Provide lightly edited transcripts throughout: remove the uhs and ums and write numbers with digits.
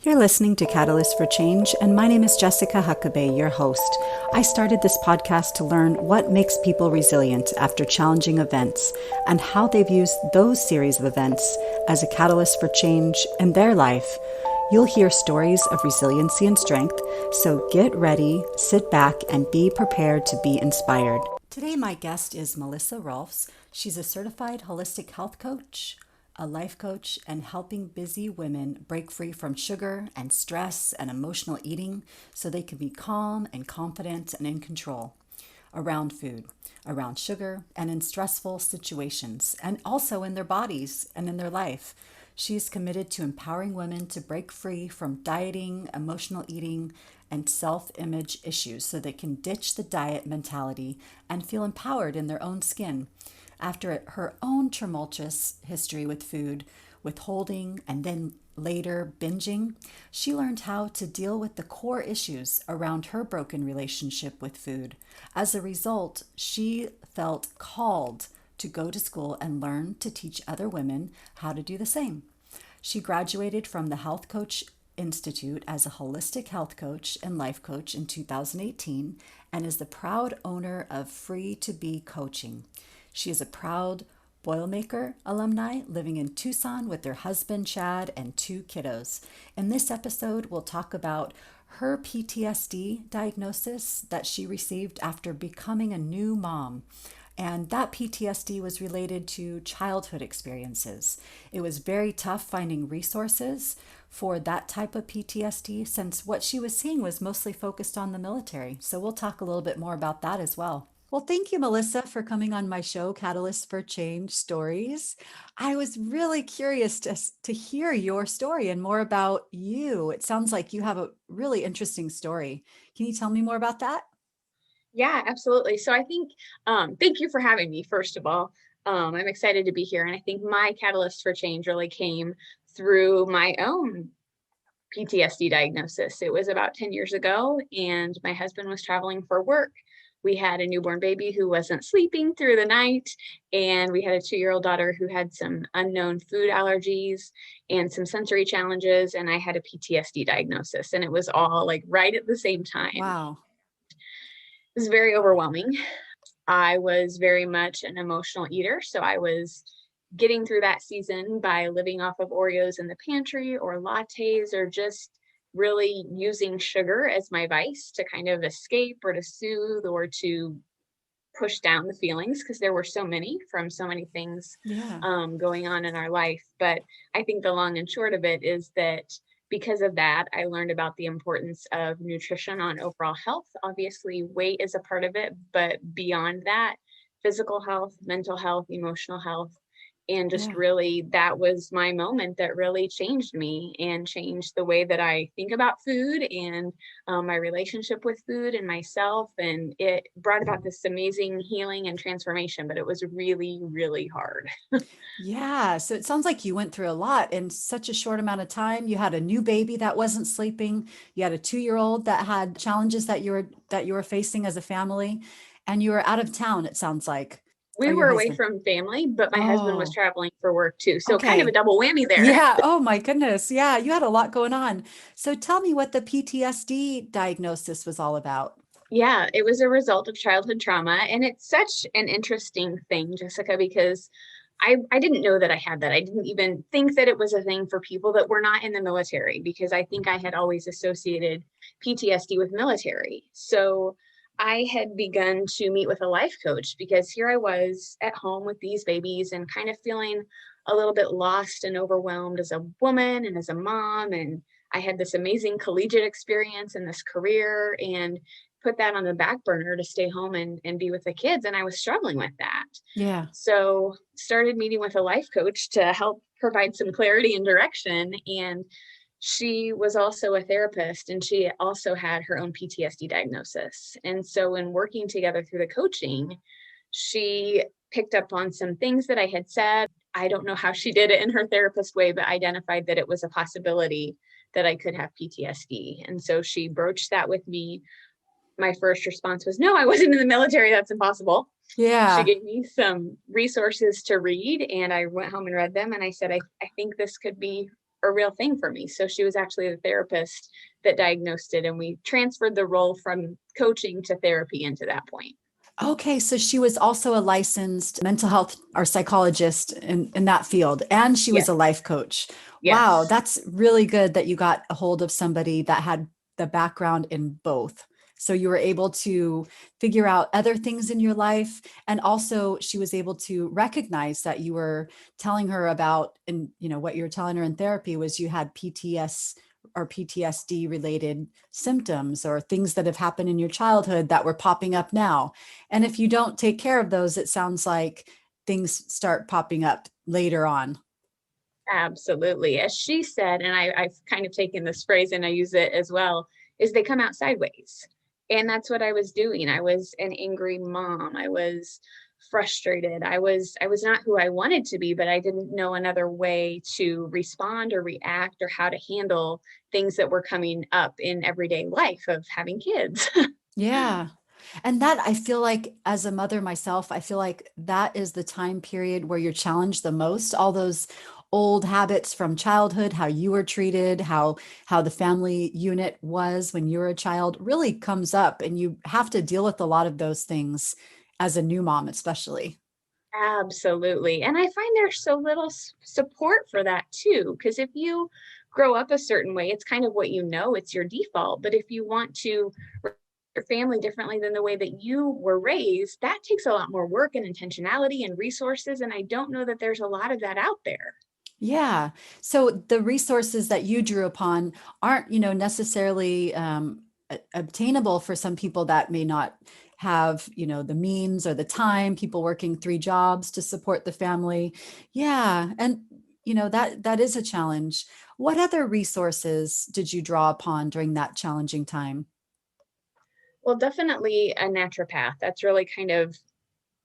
You're listening to Catalyst for Change, and my name is Jessica Huckabee, your host. I started this podcast to learn what makes people resilient after challenging events and how they've used those series of events as a catalyst for change in their life. You'll hear stories of resiliency and strength, so get ready, sit back, and be prepared to be inspired. Today, my guest is Melissa Rohlfs. She's a certified holistic health coach, a life coach, and helping busy women break free from sugar and stress and emotional eating so they can be calm and confident and in control around food, around sugar, and in stressful situations, and also in their bodies and in their life. She's committed to empowering women to break free from dieting, emotional eating, and self-image issues so they can ditch the diet mentality and feel empowered in their own skin. After her own tumultuous history with food, withholding, and then later binging, she learned how to deal with the core issues around her broken relationship with food. As a result, she felt called to go to school and learn to teach other women how to do the same. She graduated from the Health Coach Institute as a holistic health coach and life coach in 2018 and is the proud owner of Free to Be Coaching. She is a proud Boilermaker alumni living in Tucson with her husband, Chad, and 2 kiddos. In this episode, we'll talk about her PTSD diagnosis that she received after becoming a new mom. And that PTSD was related to childhood experiences. It was very tough finding resources for that type of PTSD since what she was seeing was mostly focused on the military. So we'll talk a little bit more about that as well. Well, thank you, Melissa, for coming on my show, Catalyst for Change Stories. I was really curious to hear your story and more about you. It sounds like you have a really interesting story. Can you tell me more about that? Yeah, absolutely. So I think, thank you for having me, first of all. I'm excited to be here. And I think my catalyst for change really came through my own PTSD diagnosis. It was about 10 years ago, and my husband was traveling for work. We had a newborn baby who wasn't sleeping through the night, and we had a 2-year-old daughter who had some unknown food allergies and some sensory challenges, and I had a PTSD diagnosis, and it was all like right at the same time. Wow. It was very overwhelming. I was very much an emotional eater, so I was getting through that season by living off of Oreos in the pantry or lattes or just really using sugar as my vice to kind of escape or to soothe or to push down the feelings because there were so many from so many things Yeah. going on in our life. But I think the long and short of it is that because of that, I learned about the importance of nutrition on overall health. Obviously, weight is a part of it, but beyond that, physical health, mental health, emotional health, and just Yeah. really that was my moment that really changed me and changed the way that I think about food and my relationship with food and myself. And it brought about this amazing healing and transformation, but it was really, really hard. Yeah. So it sounds like you went through a lot in such a short amount of time. You had a new baby that wasn't sleeping. You had a 2-year-old that had challenges that you were facing as a family, and you were out of town, it sounds like. We Or your were away husband. from family, but my husband was Oh, traveling for work too. So kind of a okay. double whammy there. Yeah. Oh my goodness. Yeah. You had a lot going on. So tell me what the PTSD diagnosis was all about. Yeah, it was a result of childhood trauma. And it's such an interesting thing, Jessica, because I didn't know that I had that. I didn't even think that it was a thing for people that were not in the military, because I think I had always associated PTSD with military. So I had begun to meet with a life coach because here I was at home with these babies and kind of feeling a little bit lost and overwhelmed as a woman and as a mom. And I had this amazing collegiate experience and this career, and put that on the back burner to stay home and be with the kids. And I was struggling with that. Yeah. So started meeting with a life coach to help provide some clarity and direction. And she was also a therapist, and she also had her own PTSD diagnosis. And so in working together through the coaching, she picked up on some things that I had said. I don't know how she did it in her therapist way, but identified that it was a possibility that I could have PTSD. And so she broached that with me. My first response was, no, I wasn't in the military. That's impossible. She Yeah. gave me some resources to read, and I went home and read them. And I said, I think this could be a real thing for me. So she was actually the therapist that diagnosed it, and we transferred the role from coaching to therapy into that point. Okay, so she was also a licensed mental health or psychologist in that field, and she was Yes. a life coach. Wow, Yes. that's really good that you got a hold of somebody that had the background in both. So you were able to figure out other things in your life, and also she was able to recognize that you were telling her about, and what you were telling her in therapy was you had PTS or PTSD related symptoms or things that have happened in your childhood that were popping up now. And if you don't take care of those, it sounds like things start popping up later on. Absolutely. As she said, and I've kind of taken this phrase and I use it as well, is they come out sideways. And that's what I was doing. I was an angry mom. I was frustrated. I was not who I wanted to be, but I didn't know another way to respond or react or how to handle things that were coming up in everyday life of having kids. Yeah. And that I feel like as a mother myself, I feel like that is the time period where you're challenged the most. All those old habits from childhood, how you were treated, how the family unit was when you were a child really comes up, and you have to deal with a lot of those things as a new mom, especially. Absolutely. And I find there's so little support for that too. Because if you grow up a certain way, it's kind of what you know, it's your default. But if you want to raise your family differently than the way that you were raised, that takes a lot more work and intentionality and resources. And I don't know that there's a lot of that out there. Yeah. So the resources that you drew upon aren't, necessarily obtainable for some people that may not have, the means or the time, people working three jobs to support the family. Yeah. And, that is a challenge. What other resources did you draw upon during that challenging time? Well, definitely a naturopath. That's really kind of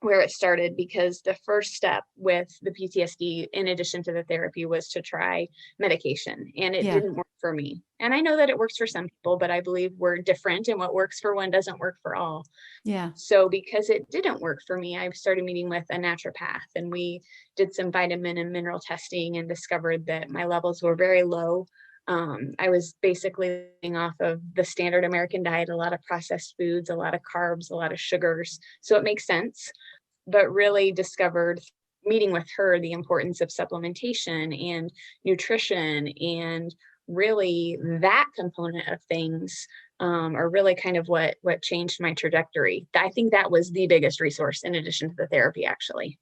where it started, because the first step with the PTSD, in addition to the therapy, was to try medication, and it Yeah. didn't work for me. And I know that it works for some people, but I believe we're different, and what works for one doesn't work for all. Yeah. So because it didn't work for me, I started meeting with a naturopath, and we did some vitamin and mineral testing and discovered that my levels were very low. I was basically living off of the standard American diet, a lot of processed foods, a lot of carbs, a lot of sugars. So it makes sense, but really discovered, meeting with her, the importance of supplementation and nutrition, and really that component of things are really kind of what changed my trajectory. I think that was the biggest resource in addition to the therapy, actually.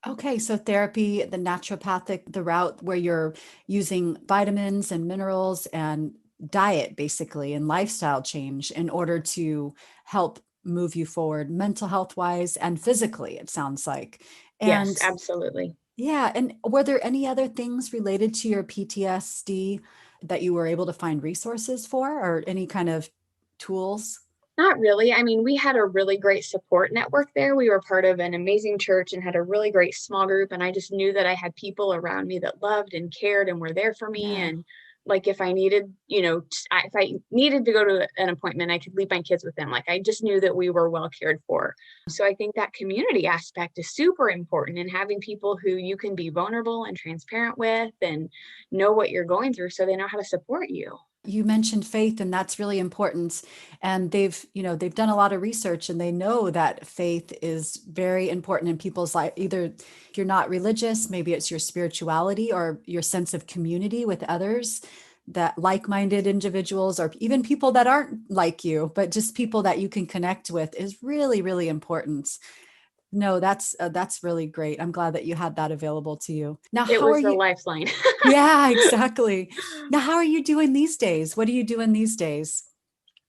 Okay, so therapy, the naturopathic, the route where you're using vitamins and minerals and diet basically and lifestyle change in order to help move you forward mental health wise and physically, it sounds like. Yes, And absolutely. yeah, and were there any other things related to your PTSD that you were able to find resources for or any kind of tools? Not really. I mean, we had a really great support network there. We were part of an amazing church and had a really great small group. And I just knew that I had people around me that loved and cared and were there for me. Yeah. And like if I needed, if I needed to go to an appointment, I could leave my kids with them. Like I just knew that we were well cared for. So I think that community aspect is super important, and having people who you can be vulnerable and transparent with and know what you're going through so they know how to support you. You mentioned faith, and that's really important. And they've done a lot of research, and they know that faith is very important in people's life. Either if you're not religious, maybe it's your spirituality or your sense of community with others, that like-minded individuals, or even people that aren't like you, but just people that you can connect with is really, really important. No, that's really great. I'm glad that you had that available to you. Now, It how are was the you? lifeline. Yeah, exactly. Now, how are you doing these days? What are you doing these days?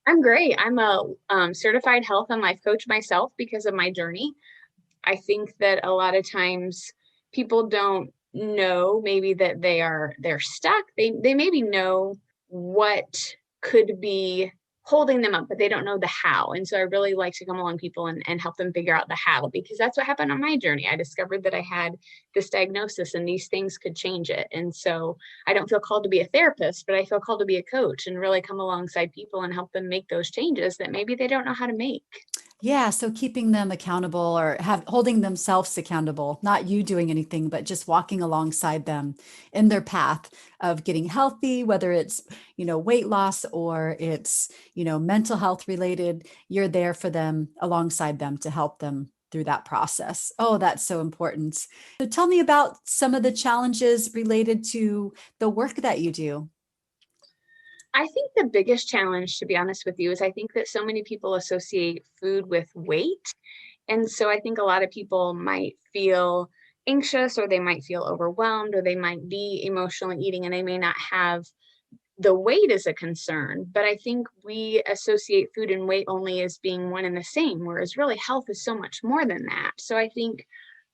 I'm great. I'm a certified health and life coach myself because of my journey. I think that a lot of times people don't know maybe that they're stuck. They maybe know what could be holding them up, but they don't know the how. And so I really like to come along people and help them figure out the how, because that's what happened on my journey. I discovered that I had this diagnosis and these things could change it. And so I don't feel called to be a therapist, but I feel called to be a coach and really come alongside people and help them make those changes that maybe they don't know how to make. Yeah, so keeping them accountable or holding themselves accountable, not you doing anything, but just walking alongside them in their path of getting healthy, whether it's, weight loss or it's, mental health related, you're there for them alongside them to help them through that process. Oh, that's so important. So tell me about some of the challenges related to the work that you do. I think the biggest challenge, to be honest with you, is I think that so many people associate food with weight. And so I think a lot of people might feel anxious, or they might feel overwhelmed, or they might be emotionally eating and they may not have the weight as a concern. But I think we associate food and weight only as being one and the same, whereas really health is so much more than that. So I think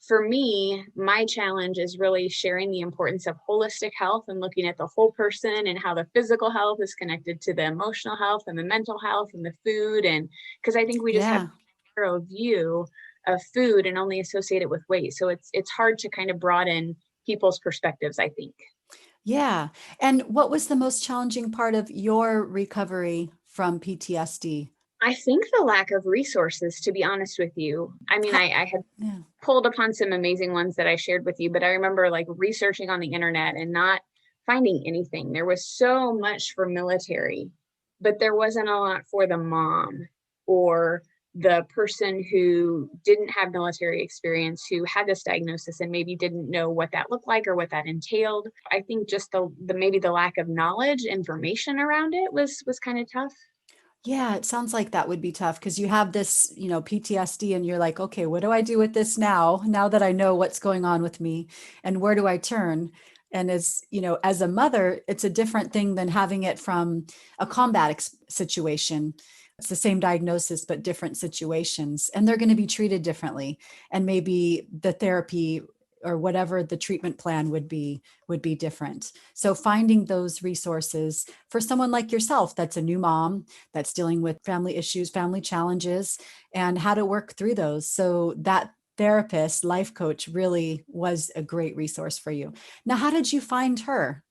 for me, my challenge is really sharing the importance of holistic health and looking at the whole person and how the physical health is connected to the emotional health and the mental health and the food. And because I think we just have Yeah. a narrow view of food and only associate it with weight. So it's hard to kind of broaden people's perspectives, I think. Yeah. And what was the most challenging part of your recovery from PTSD? I think the lack of resources, to be honest with you. I mean, How, I had yeah. pulled upon some amazing ones that I shared with you, but I remember like researching on the internet and not finding anything. There was so much for military, but there wasn't a lot for the mom or the person who didn't have military experience, who had this diagnosis and maybe didn't know what that looked like or what that entailed. I think just the maybe the lack of knowledge, information around it was kind of tough. Yeah, it sounds like that would be tough because you have this, PTSD and you're like, okay, what do I do with this now that I know what's going on with me and where do I turn? And as a mother, it's a different thing than having it from a combat situation. It's the same diagnosis, but different situations, and they're going to be treated differently. And maybe the therapy or whatever the treatment plan would be different. So finding those resources for someone like yourself that's a new mom that's dealing with family issues, family challenges, and how to work through those. So that therapist, life coach really was a great resource for you. Now, how did you find her?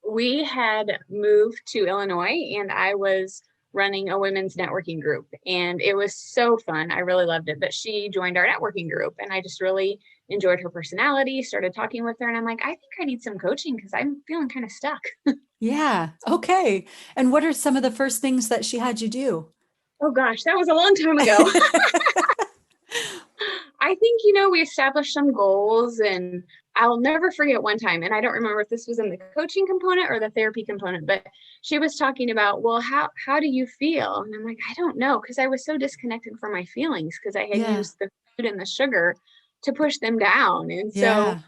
We had moved to Illinois and I was running a women's networking group, and it was so fun. I really loved it. But she joined our networking group and I just really enjoyed her personality, started talking with her, and I'm like, I think I need some coaching because I'm feeling kind of stuck. Yeah. Okay. And what are some of the first things that she had you do? Oh gosh, that was a long time ago. I think, we established some goals, and I'll never forget one time. And I don't remember if this was in the coaching component or the therapy component, but she was talking about, well, how do you feel? And I'm like, I don't know. Cause I was so disconnected from my feelings because I had Yeah. used the food and the sugar to push them down. And so Yeah.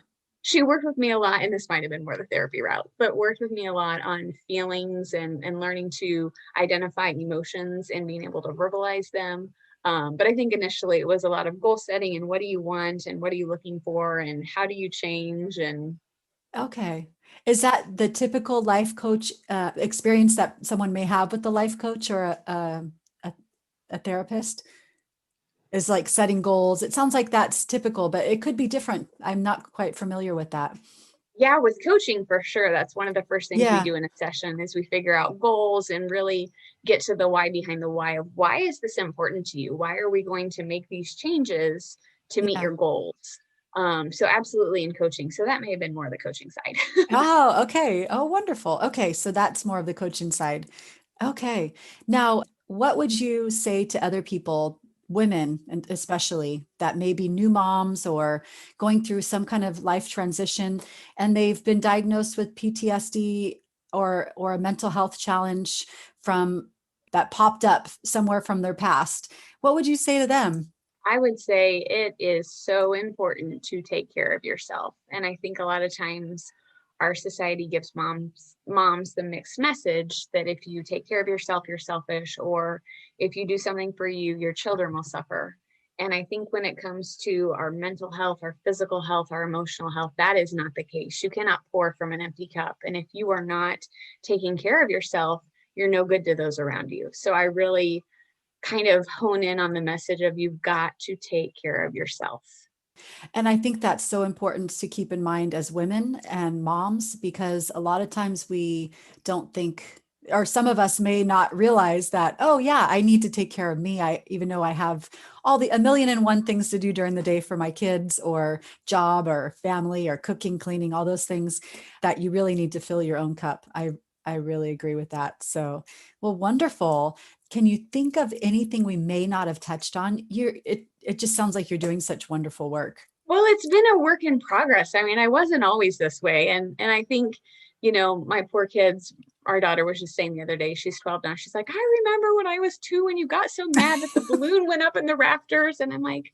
she worked with me a lot, and this might have been more the therapy route, but worked with me a lot on feelings and learning to identify emotions and being able to verbalize them. But I think initially it was a lot of goal setting and what do you want and what are you looking for and how do you change? And Okay. Is that the typical life coach experience that someone may have with the life coach or a, a therapist? Is like setting goals. It sounds like that's typical, but it could be different. I'm not quite familiar with that. yeah, with coaching for sure, that's one of the first things we Yeah. do in a session is we figure out goals and really get to the why behind the why of why is this important to you? Why are we going to make these changes to meet Yeah. your goals? So absolutely in coaching. So that may have been more the coaching side. Oh, okay. Oh, wonderful. Okay. So that's more of the coaching side. Okay. Now, what would you say to other people, women, and especially that may be new moms or going through some kind of life transition and they've been diagnosed with PTSD or a mental health challenge from that popped up somewhere from their past? What would you say to them? I would say it is so important to take care of yourself. And I think a lot of times our society gives moms the mixed message that if you take care of yourself, you're selfish, or if you do something for you, your children will suffer. And I think when it comes to our mental health, our physical health, our emotional health, that is not the case. You cannot pour from an empty cup. And if you are not taking care of yourself, you're no good to those around you. So I really kind of hone in on the message of you've got to take care of yourself. And I think that's so important to keep in mind as women and moms, because a lot of times we don't think or some of us may not realize that, oh yeah, I need to take care of me. Even though I have a million and one things to do during the day for my kids or job or family or cooking, cleaning, all those things, that you really need to fill your own cup. I really agree with that. So, well, wonderful. Can you think of anything we may not have touched on? It just sounds like you're doing such wonderful work. Well, it's been a work in progress. I mean, I wasn't always this way. And I think, my poor kids, our daughter was just saying the other day, she's 12 now. She's like, I remember when I was 2 and you got so mad that the balloon went up in the rafters. And I'm like,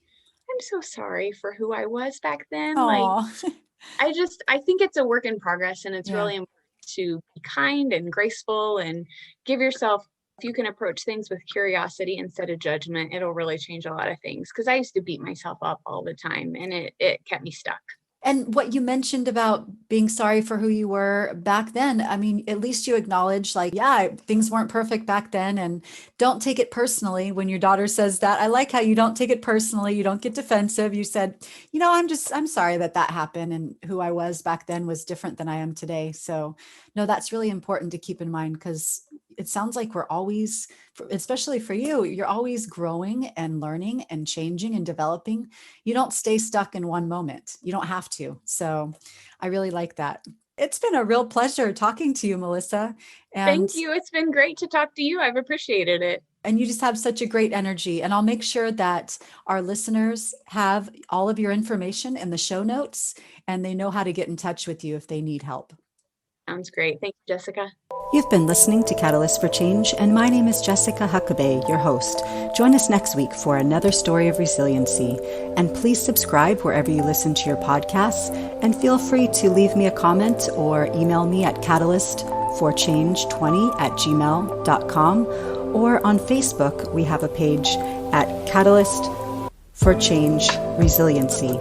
I'm so sorry for who I was back then. Aww. I think it's a work in progress, and it's Yeah. really important to be kind and graceful and give yourself, if you can approach things with curiosity instead of judgment, it'll really change a lot of things. Because I used to beat myself up all the time, and it kept me stuck. And what you mentioned about being sorry for who you were back then, I mean, at least you acknowledge, like, yeah, things weren't perfect back then, and don't take it personally when your daughter says that. I like how you don't take it personally. You don't get defensive. You said, I'm sorry that happened, and who I was back then was different than I am today. So no, that's really important to keep in mind, because it sounds like we're always, especially for you, you're always growing and learning and changing and developing. You don't stay stuck in one moment. You don't have to. So I really like that. It's been a real pleasure talking to you, Melissa. And Thank you. It's been great to talk to you. I've appreciated it. And you just have such a great energy. And I'll make sure that our listeners have all of your information in the show notes, and they know how to get in touch with you if they need help. Sounds great. Thank you, Jessica. You've been listening to Catalyst for Change, and my name is Jessica Huckabee, your host. Join us next week for another story of resiliency. And please subscribe wherever you listen to your podcasts, and feel free to leave me a comment or email me at catalystforchange20@gmail.com, or on Facebook, we have a page at Catalyst for Change Resiliency.